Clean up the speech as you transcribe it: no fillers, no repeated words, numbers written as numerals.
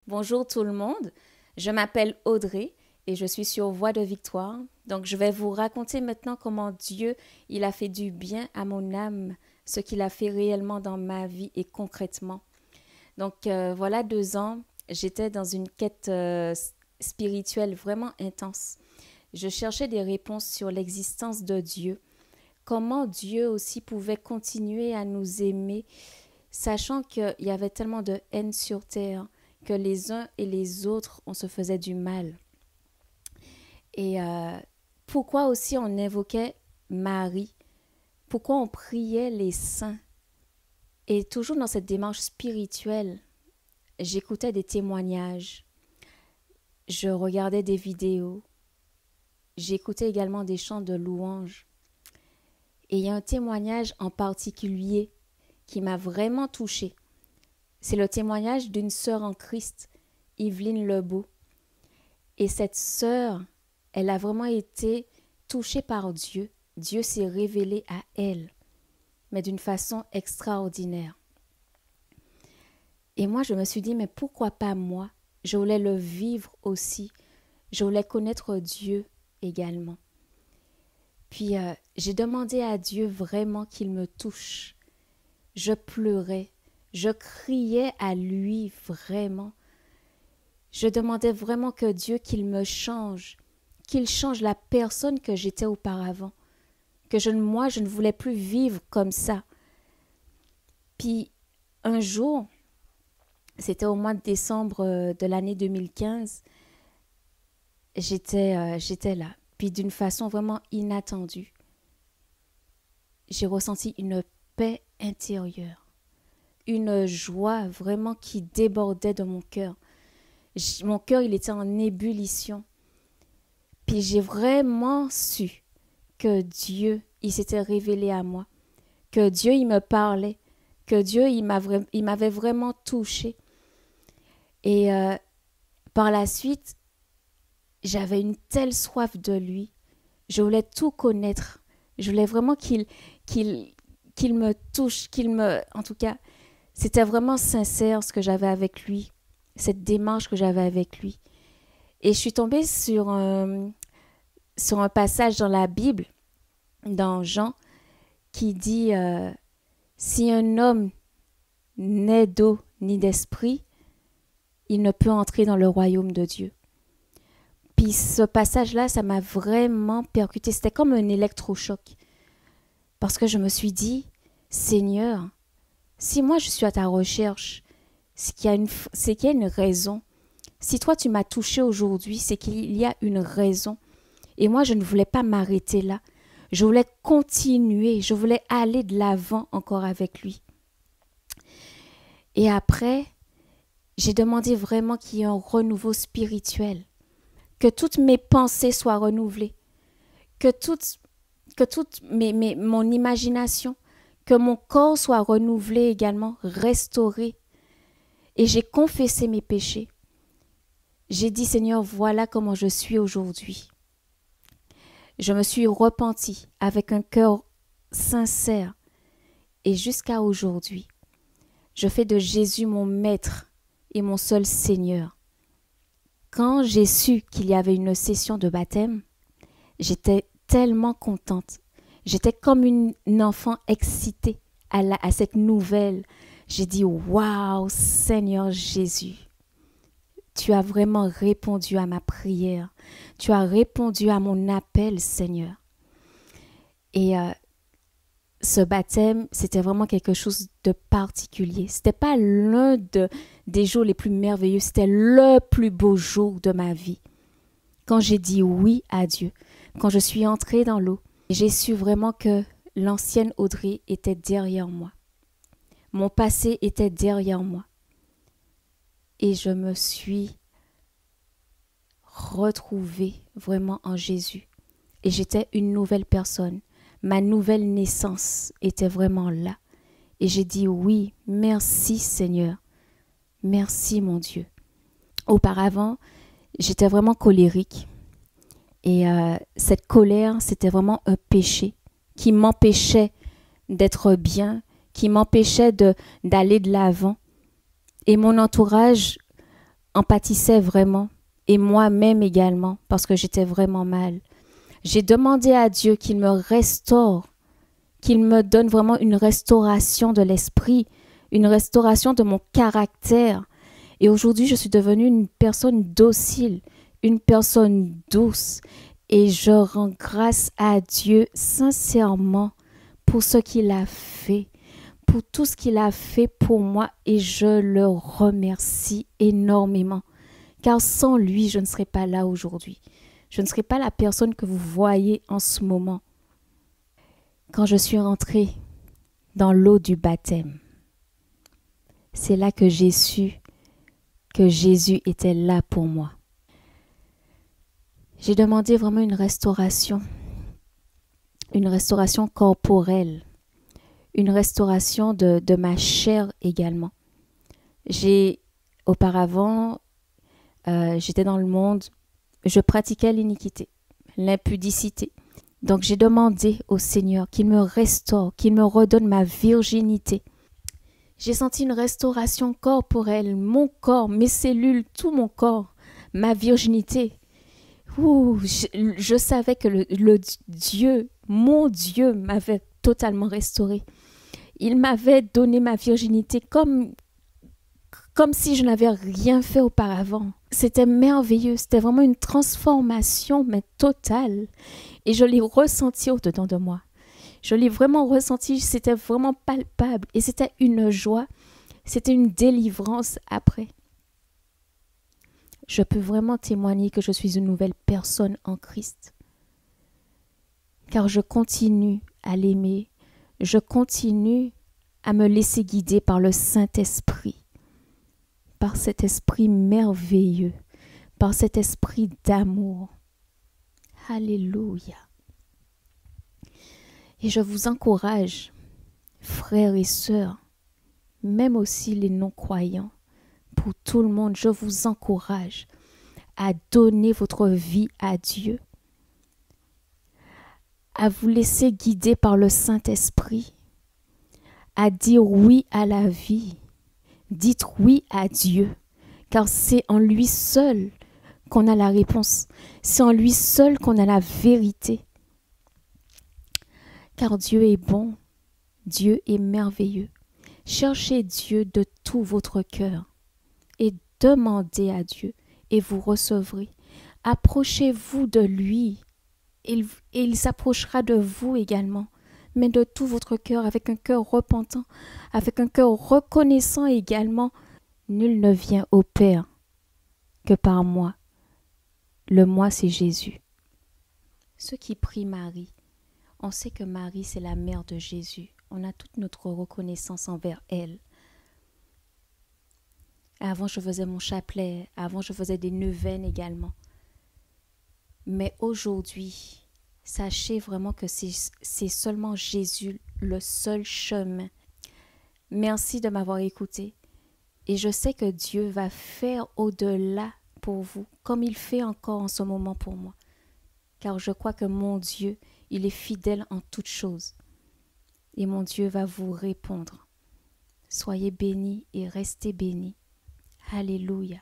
Bonjour tout le monde, je m'appelle Audrey et je suis sur Voie de Victoire. Donc je vais vous raconter maintenant comment Dieu, il a fait du bien à mon âme, ce qu'il a fait réellement dans ma vie et concrètement. Donc voilà 2 ans, j'étais dans une quête spirituelle vraiment intense. Je cherchais des réponses sur l'existence de Dieu, comment Dieu aussi pouvait continuer à nous aimer, sachant qu'il y avait tellement de haine sur terre, que les uns et les autres, on se faisait du mal. Et pourquoi aussi on invoquait Marie? Pourquoi on priait les saints? Et toujours dans cette démarche spirituelle, j'écoutais des témoignages, je regardais des vidéos, j'écoutais également des chants de louanges. Et il y a un témoignage en particulier qui m'a vraiment touchée. C'est le témoignage d'une sœur en Christ, Yveline Lebeau. Et cette sœur, elle a vraiment été touchée par Dieu. Dieu s'est révélé à elle, mais d'une façon extraordinaire. Et moi, je me suis dit, mais pourquoi pas moi? Je voulais le vivre aussi. Je voulais connaître Dieu également. Puis, j'ai demandé à Dieu vraiment qu'il me touche. Je pleurais. Je criais à lui vraiment. Je demandais vraiment que Dieu, qu'il me change, qu'il change la personne que j'étais auparavant, que moi, je ne voulais plus vivre comme ça. Puis, un jour, c'était au mois de décembre de l'année 2015, j'étais là. Puis, d'une façon vraiment inattendue, j'ai ressenti une paix intérieure. Une joie vraiment qui débordait de mon cœur. Mon cœur, il était en ébullition. Puis j'ai vraiment su que Dieu, il s'était révélé à moi. Que Dieu, il me parlait. Que Dieu, il m'avait vraiment touchée. Et par la suite, j'avais une telle soif de lui. Je voulais tout connaître. Je voulais vraiment qu'il me touche, en tout cas, c'était vraiment sincère ce que j'avais avec lui, cette démarche que j'avais avec lui. Et je suis tombée sur un passage dans la Bible, dans Jean, qui dit si un homme n'est d'eau ni d'esprit, il ne peut entrer dans le royaume de Dieu. Puis ce passage-là, ça m'a vraiment percuté. C'était comme un électrochoc. Parce que je me suis dit, Seigneur, si moi je suis à ta recherche, c'est qu'il y a une raison. Si toi tu m'as touché aujourd'hui, c'est qu'il y a une raison. Et moi je ne voulais pas m'arrêter là. Je voulais continuer, je voulais aller de l'avant encore avec lui. Et après, j'ai demandé vraiment qu'il y ait un renouveau spirituel. Que toutes mes pensées soient renouvelées. Que toute mon imagination, que mon corps soit renouvelé également, restauré. Et j'ai confessé mes péchés. J'ai dit, Seigneur, voilà comment je suis aujourd'hui. Je me suis repentie avec un cœur sincère. Et jusqu'à aujourd'hui, je fais de Jésus mon maître et mon seul Seigneur. Quand j'ai su qu'il y avait une session de baptême, j'étais tellement contente. J'étais comme une enfant excitée à cette nouvelle. J'ai dit, waouh, Seigneur Jésus, tu as vraiment répondu à ma prière. Tu as répondu à mon appel, Seigneur. Et ce baptême, c'était vraiment quelque chose de particulier. C'était pas des jours les plus merveilleux, c'était le plus beau jour de ma vie. Quand j'ai dit oui à Dieu, quand je suis entrée dans l'eau, j'ai su vraiment que l'ancienne Audrey était derrière moi. Mon passé était derrière moi. Et je me suis retrouvée vraiment en Jésus. Et j'étais une nouvelle personne. Ma nouvelle naissance était vraiment là. Et j'ai dit oui, merci Seigneur. Merci mon Dieu. Auparavant, j'étais vraiment colérique. Et cette colère, c'était vraiment un péché qui m'empêchait d'être bien, qui m'empêchait d'aller de l'avant. Et mon entourage en pâtissait vraiment, et moi-même également, parce que j'étais vraiment mal. J'ai demandé à Dieu qu'il me restaure, qu'il me donne vraiment une restauration de l'esprit, une restauration de mon caractère. Et aujourd'hui, je suis devenue une personne docile, une personne douce. Et je rends grâce à Dieu sincèrement pour ce qu'il a fait, pour tout ce qu'il a fait pour moi. Et je le remercie énormément. Car sans lui, je ne serais pas là aujourd'hui. Je ne serais pas la personne que vous voyez en ce moment. Quand je suis rentrée dans l'eau du baptême, c'est là que j'ai su que Jésus était là pour moi. J'ai demandé vraiment une restauration corporelle, une restauration de ma chair également. Auparavant, j'étais dans le monde, je pratiquais l'iniquité, l'impudicité. Donc j'ai demandé au Seigneur qu'il me restaure, qu'il me redonne ma virginité. J'ai senti une restauration corporelle, mon corps, mes cellules, tout mon corps, ma virginité. Je savais que mon Dieu m'avait totalement restaurée. Il m'avait donné ma virginité comme si je n'avais rien fait auparavant. C'était merveilleux, c'était vraiment une transformation, mais totale. Et je l'ai ressenti au-dedans de moi. Je l'ai vraiment ressenti, c'était vraiment palpable. Et c'était une joie, c'était une délivrance après. Je peux vraiment témoigner que je suis une nouvelle personne en Christ. Car je continue à l'aimer, je continue à me laisser guider par le Saint-Esprit, par cet esprit merveilleux, par cet esprit d'amour. Alléluia. Et je vous encourage, frères et sœurs, même aussi les non-croyants, pour tout le monde, je vous encourage à donner votre vie à Dieu, à vous laisser guider par le Saint-Esprit, à dire oui à la vie. Dites oui à Dieu, car c'est en lui seul qu'on a la réponse. C'est en lui seul qu'on a la vérité. Car Dieu est bon, Dieu est merveilleux. Cherchez Dieu de tout votre cœur et demandez à Dieu et vous recevrez. Approchez-vous de lui et il s'approchera de vous également, mais de tout votre cœur, avec un cœur repentant, avec un cœur reconnaissant également. Nul ne vient au Père que par moi. Le moi, c'est Jésus. Ceux qui prient Marie, on sait que Marie, c'est la mère de Jésus. On a toute notre reconnaissance envers elle. Avant, je faisais mon chapelet. Avant, je faisais des neuvaines également. Mais aujourd'hui, sachez vraiment que c'est seulement Jésus, le seul chemin. Merci de m'avoir écouté. Et je sais que Dieu va faire au-delà pour vous, comme il fait encore en ce moment pour moi. Car je crois que mon Dieu, il est fidèle en toutes choses. Et mon Dieu va vous répondre. Soyez bénis et restez bénis. Alléluia.